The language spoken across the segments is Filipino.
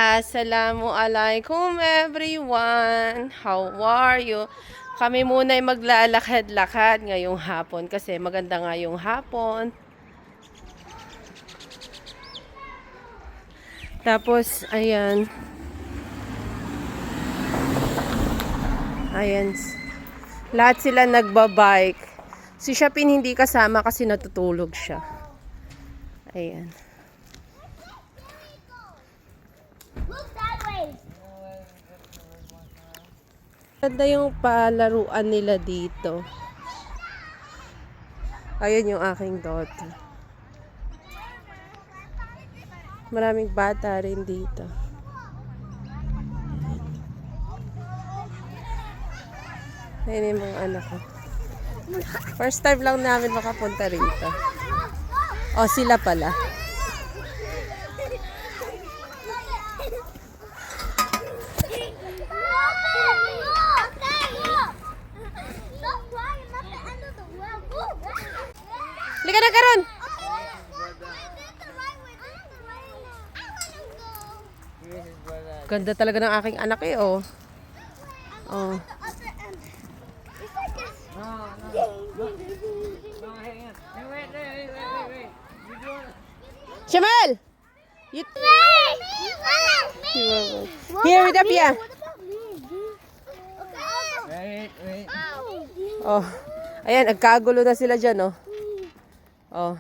Assalamualaikum everyone! How are you? Kami muna ay maglalakad-lakad ngayong hapon kasi maganda nga yung hapon. Tapos, ayan. Ayan. Lahat sila nagbabike. Si Shapin hindi kasama kasi natutulog siya. Ayan. Ganda yung palaruan nila dito. Ayun yung aking daughter. Maraming bata rin dito. Ayun yung mga anak ko. First time lang namin makapunta rito. O, sila pala. Lika na karon. Ganda talaga ng aking anak eh, oh. Oh. Shamal! You here with Apia. Wait. Oh. Ayan, nagkagulo na sila dyan, oh. Oh.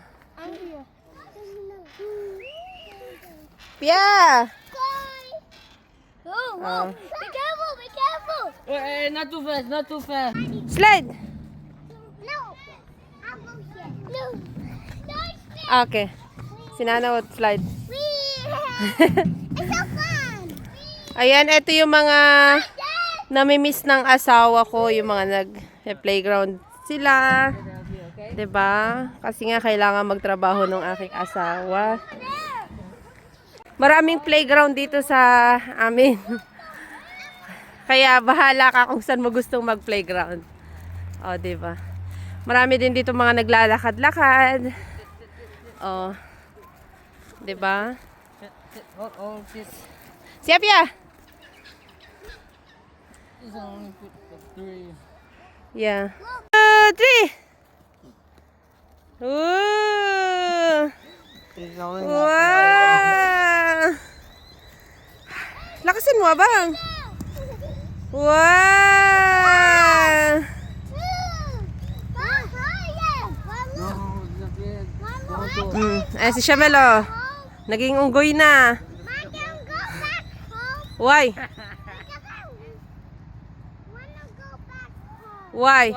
Pia! Oh. Be careful. Wait, not too fast. Slide! No. I'll go here. No. Okay. Sinana slide. It's so fun. Ayan, ito yung mga namimiss ng asawa ko, yung mga nag-playground sila. 'Di ba? Kasi nga kailangan magtrabaho ng aking asawa. Maraming playground dito sa amin. Kaya bahala ka kung saan mo gustong mag-playground. Oh, 'di ba? Marami din dito mga naglalakad-lakad. Oh. 'Di ba? All this Siap ya? is only put the 3. Yeah. 3. It's only Wow! Lakasin mo, abang. Wow! Eh, si Shamelo. Naging unggoy na. Why? Why?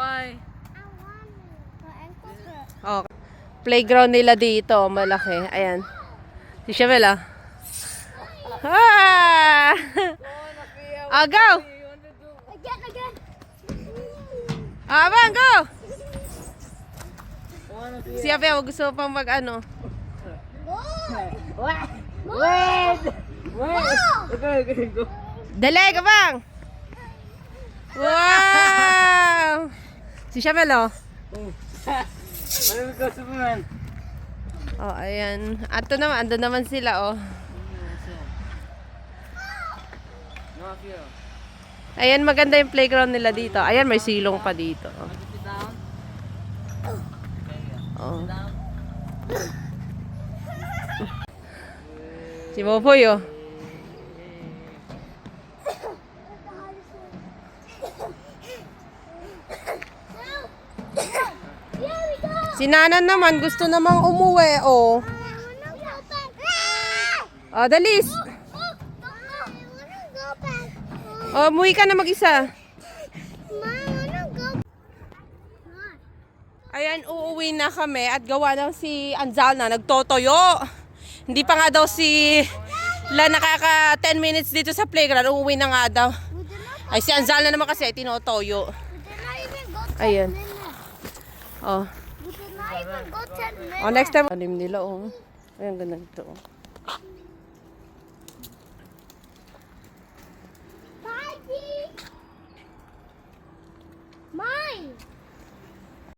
Oh, playground nila dito, malaki. Ayan. Si Shamelo. Ah! Oh, go! Again. Abang, go! Siya pa, gusto pang mag-ano. Wait. Okay, go. Dali, kabang! Wow! Si Shamelo. Let me go, Superman. Oh, ayan. Ato naman, ando naman sila, oh. No, here. Ayan, maganda yung playground nila dito. Ayan, may silong pa dito. Sit down. Oh. Si Popoy, oh. Si Nanan naman, gusto namang umuwi, oh. Oh, dalis. Oh, umuwi ka na mag-isa. Ayan, uuwi na kami at gawa ng si Anzal na nagtotoyo. Hindi pa nga daw si La nakaka 10 minutes dito sa playground. Uuwi na nga daw. Ay, si Anzal na naman kasi tinotoyo. Ayan. Oh. Oh, next time. Alim nila, oh. Ayan, ganito, oh.